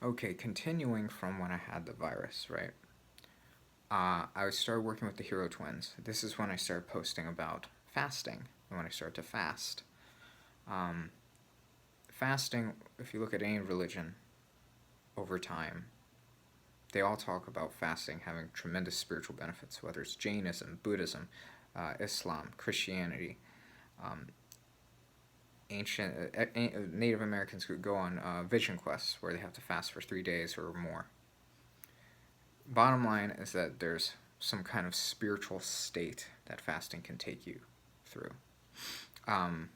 Okay, continuing from when I had the virus, right? I started working with the Hero Twins. This is when I started posting about fasting, and when I started to fast. Um, Fasting, if you look at any religion over time, they all talk about fasting having tremendous spiritual benefits, whether it's Jainism, Buddhism, Islam, Christianity. Um, Native Americans could go on vision quests where they have to fast for 3 days or more. Bottom line is that there's some kind of spiritual state that fasting can take you through. Um,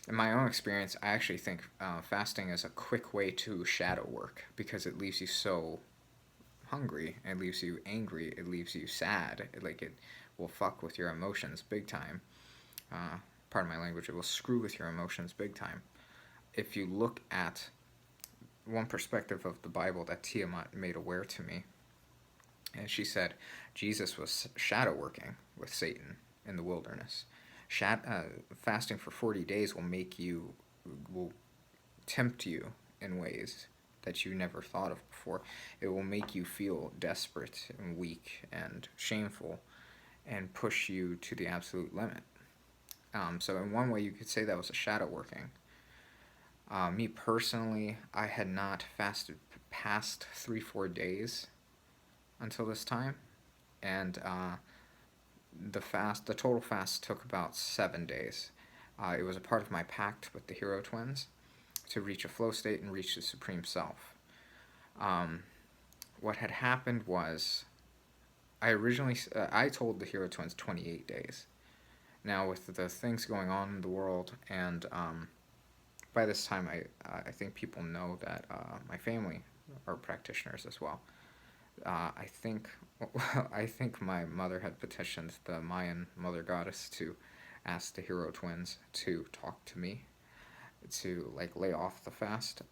in my own experience, I actually think fasting is a quick way to shadow work because it leaves you so hungry, it leaves you angry, it leaves you sad. It will fuck with your emotions big time. Uh, Pardon my language, it will screw with your emotions big time. If you look at one perspective of the Bible that Tiamat made aware to me, and she said Jesus was shadow working with Satan in the wilderness. Fasting for 40 days will tempt you in ways that you never thought of before. It will make you feel desperate and weak and shameful and push you to the absolute limit. So in one way, you could say that was a shadow working. Me personally, I had not fasted past 3-4 days until this time, and the total fast took about 7 days. It was a part of my pact with the Hero Twins to reach a flow state and reach the Supreme Self. Um, what had happened was I told the Hero Twins 28 days. Now with the things going on in the world, and by this time I think people know that my family are practitioners as well. I think I think my mother had petitioned the Mayan mother goddess to ask the Hero Twins to talk to me to lay off the fast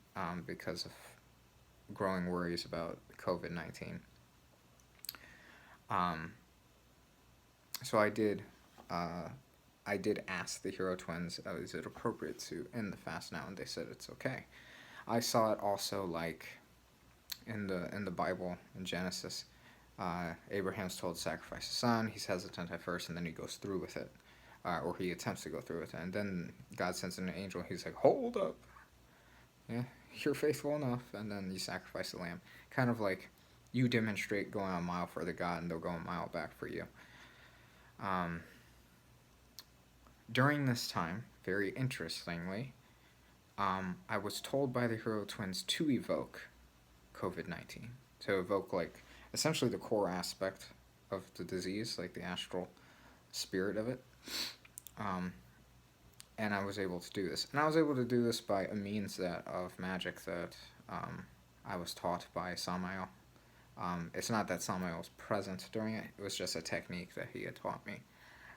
because of growing worries about COVID-19. Um, so uh, I did ask the Hero Twins, is it appropriate to end the fast now? And they said it's okay. I saw it also in the Bible in Genesis. Abraham's told to sacrifice his son. He's hesitant at first, and then he goes through with it, or he attempts to go through with it. And then God sends an angel. He's like, "Hold up, yeah, you're faithful enough." And then you sacrifice the lamb, kind of like you demonstrate going a mile for the God, and they'll go a mile back for you. Um, During this time, very interestingly, I was told by the Hero Twins to evoke COVID-19, to evoke essentially the core aspect of the disease, like the astral spirit of it. Um, and I was able to do this. And I was able to do this by a means of magic that I was taught by Samael. It's not that Samael was present during it, it was just a technique that he had taught me.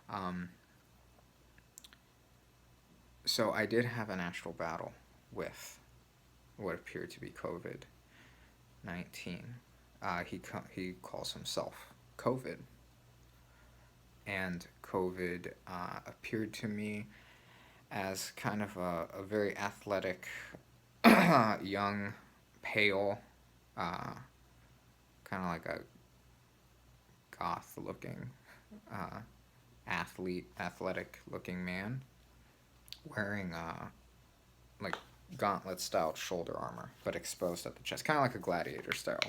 Um, so I did have an astral battle with what appeared to be COVID 19. He calls himself COVID. And COVID appeared to me as kind of a very athletic, young, pale, uh, kind of like a goth looking, uh, athletic looking man wearing like gauntlet style shoulder armor, but exposed at the chest, kind of like a gladiator style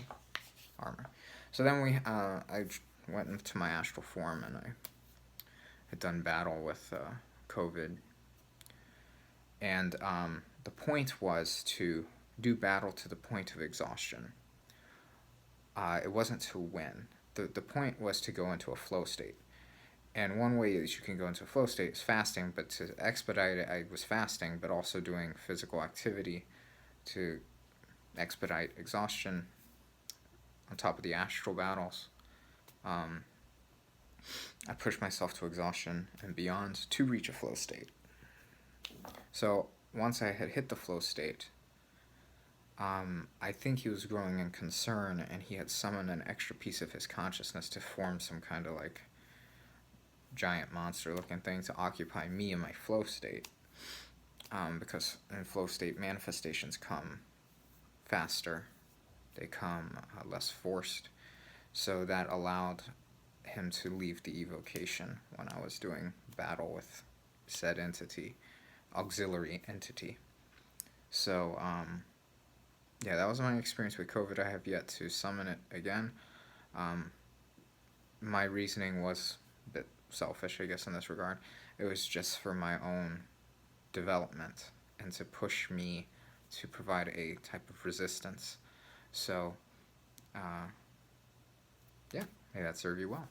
armor. So then I went into my astral form and I had done battle with COVID. And the point was to do battle to the point of exhaustion. It wasn't to win. The point was to go into a flow state. And one way that you can go into a flow state is fasting, but to expedite it, I was fasting, but also doing physical activity to expedite exhaustion on top of the astral battles. Um, I pushed myself to exhaustion and beyond to reach a flow state. So once I had hit the flow state, I think he was growing in concern, and he had summoned an extra piece of his consciousness to form some kind of giant monster looking thing to occupy me in my flow state. Because in flow state, manifestations come faster They come less forced. So that allowed him to leave the evocation when I was doing battle with said entity, auxiliary entity. So, yeah, that was my experience with COVID. I have yet to summon it again. Um, my reasoning was a bit selfish, I guess, in this regard. It was just for my own development and to push me to provide a type of resistance. So, yeah, may that serve you well.